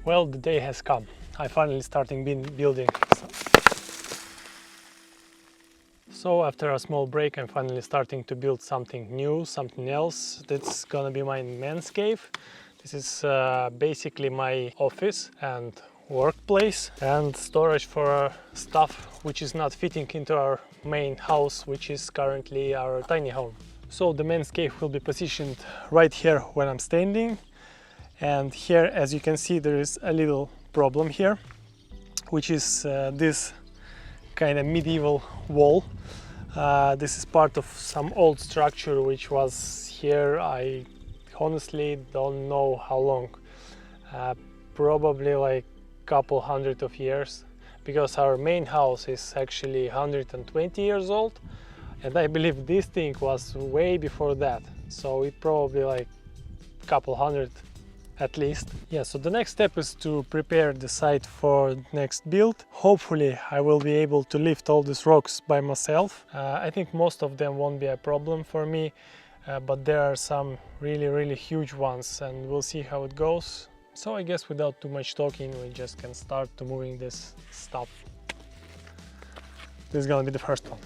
Well, the day has come. I finally starting building. So after a small break, I'm finally starting to build something new, something else. That's gonna be my Manscave. This is basically my office and workplace and storage for stuff which is not fitting into our main house, which is currently our tiny home. So the Manscave will be positioned right here when I'm standing. And here, as you can see, there is a little problem here, which is this kind of medieval wall. This is part of some old structure which was here. I honestly don't know how long, probably like couple hundred of years, because our main house is actually 120 years old, and I believe this thing was way before that, so it probably like couple hundred at least. Yeah, so the next step is to prepare the site for next build. Hopefully I will be able to lift all these rocks by myself. I think most of them won't be a problem for me, but there are some really huge ones, and we'll see how it goes. So I guess without too much talking, we just can start to moving this stuff. This is gonna be the first one.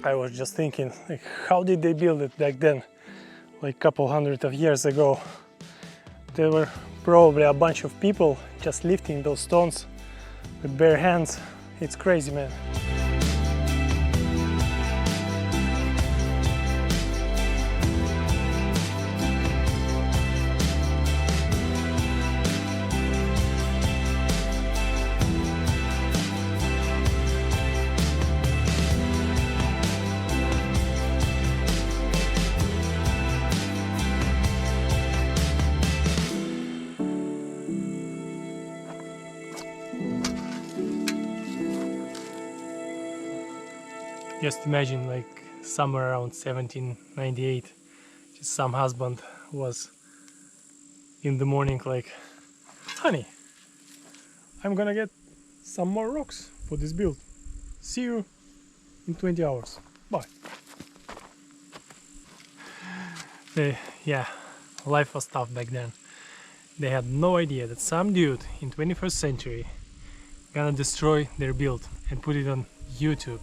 I was just thinking, like, how did they build it back then, like a couple hundred of years ago? There were probably a bunch of people just lifting those stones with bare hands. It's crazy, man. Just imagine, like, somewhere around 1798, just some husband was in the morning like, honey, I'm gonna get some more rocks for this build. See you in 20 hours. Bye. Yeah, life was tough back then. They had no idea that some dude in 21st century gonna destroy their build and put it on YouTube.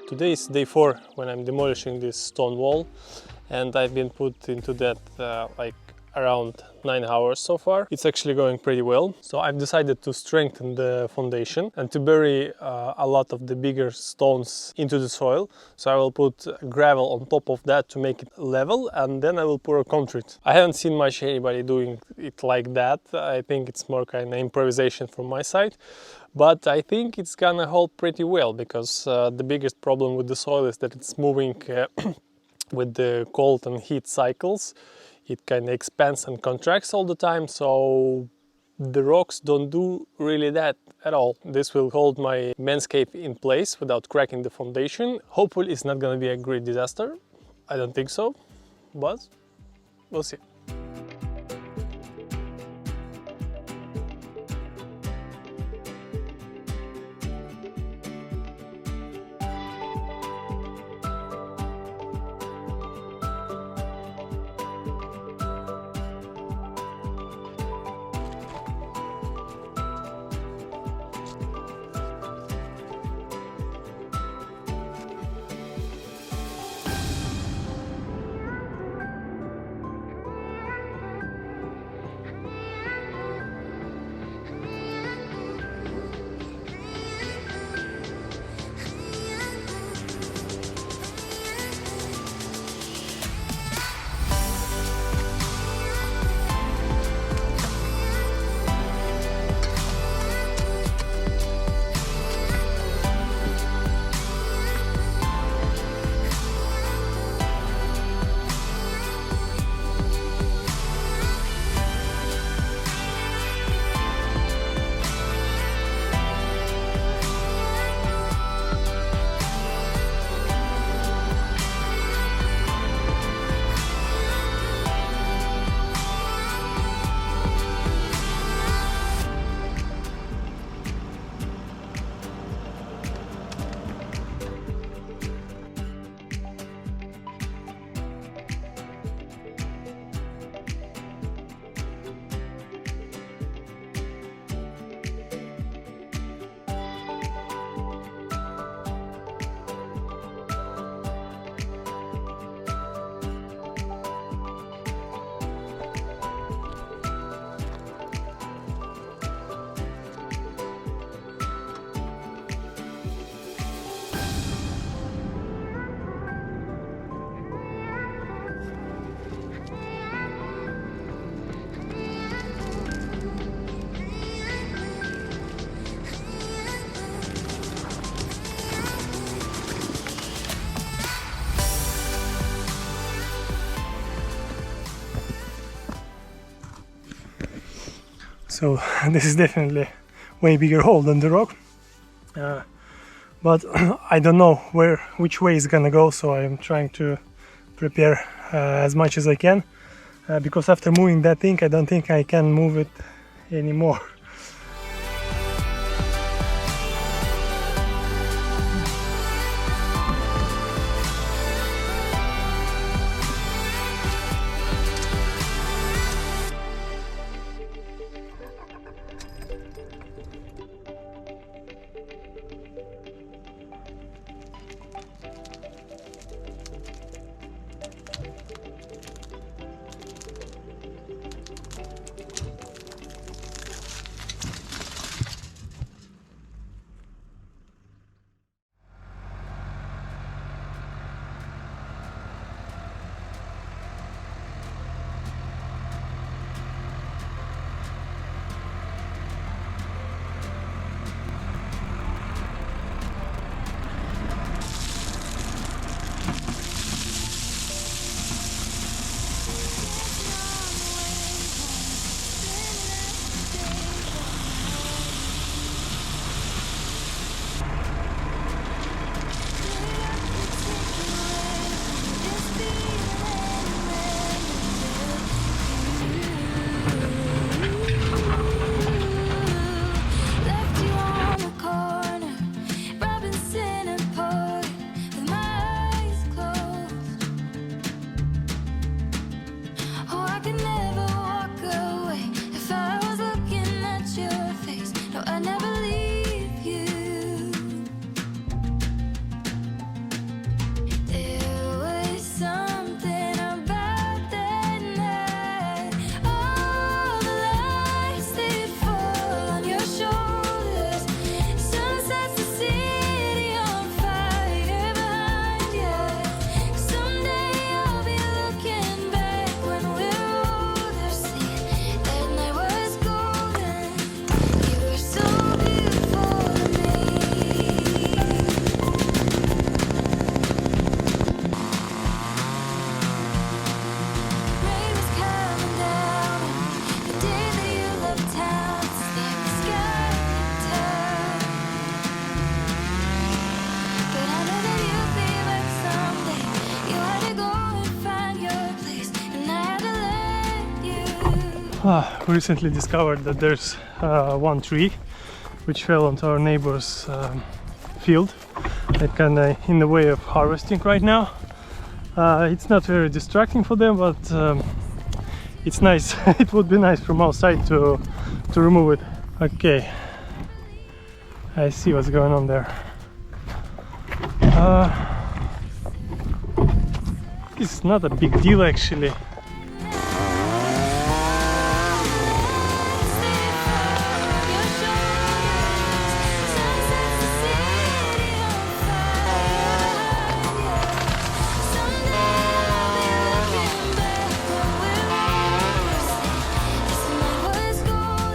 Today is day 4 when I'm demolishing this stone wall, and I've been put into that like around 9 hours so far. It's actually going pretty well. So I've decided to strengthen the foundation and to bury a lot of the bigger stones into the soil. So I will put gravel on top of that to make it level, and then I will pour a concrete. I haven't seen much anybody doing it like that. I think it's more kind of improvisation from my side. But I think it's gonna hold pretty well, because the biggest problem with the soil is that it's moving with the cold and heat cycles. It kind of expands and contracts all the time, so the rocks don't do really that at all. This will hold my Manscave in place without cracking the foundation. Hopefully it's not gonna be a great disaster. I don't think so, but we'll see. So this is definitely way bigger hole than the rock, but I don't know which way it's gonna go, so I'm trying to prepare as much as I can, because after moving that thing I don't think I can move it anymore. We recently discovered that there's one tree which fell onto our neighbor's field, that kind of in the way of harvesting right now. It's not very distracting for them, but it's nice. It would be nice from outside to remove it. Okay, I see what's going on there. It's not a big deal actually.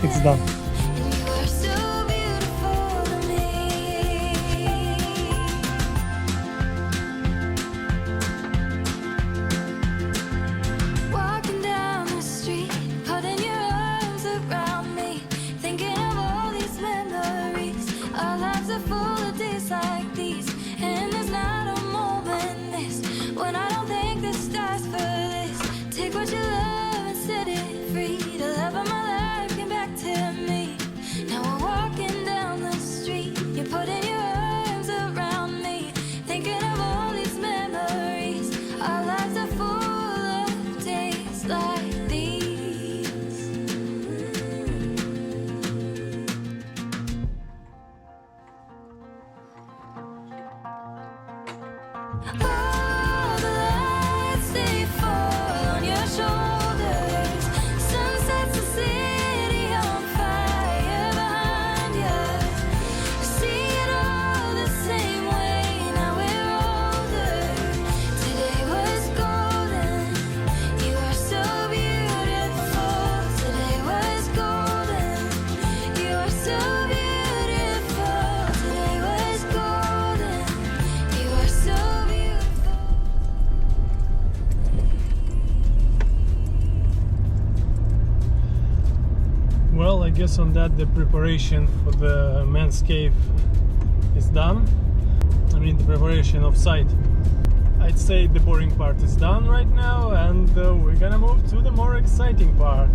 It's done. Walking down the street, putting your arms around me, thinking of all these memories. Our lives are full of days like these, and there's not a moment this when I don't think the stars for this. Take what you love and set it free. The love of my life came back to me. Now we're walking down the street, you're putting your arms around me, thinking of all these memories. Our lives are full of days like these. All the lights, they fall on your shoulders. Sun sets the city on fire behind you. See it all the same way, now we're older. Today was golden, you are so beautiful. Today was golden, you are so beautiful. Today was golden, you are so beautiful. Well, I guess on that the preparation for the Manscave is done. I mean the preparation of site. I'd say the boring part is done right now, and we're gonna move to the more exciting part,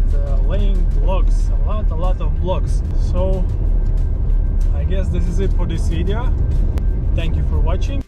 laying blocks, a lot of blocks. So I guess this is it for this video. Thank you for watching.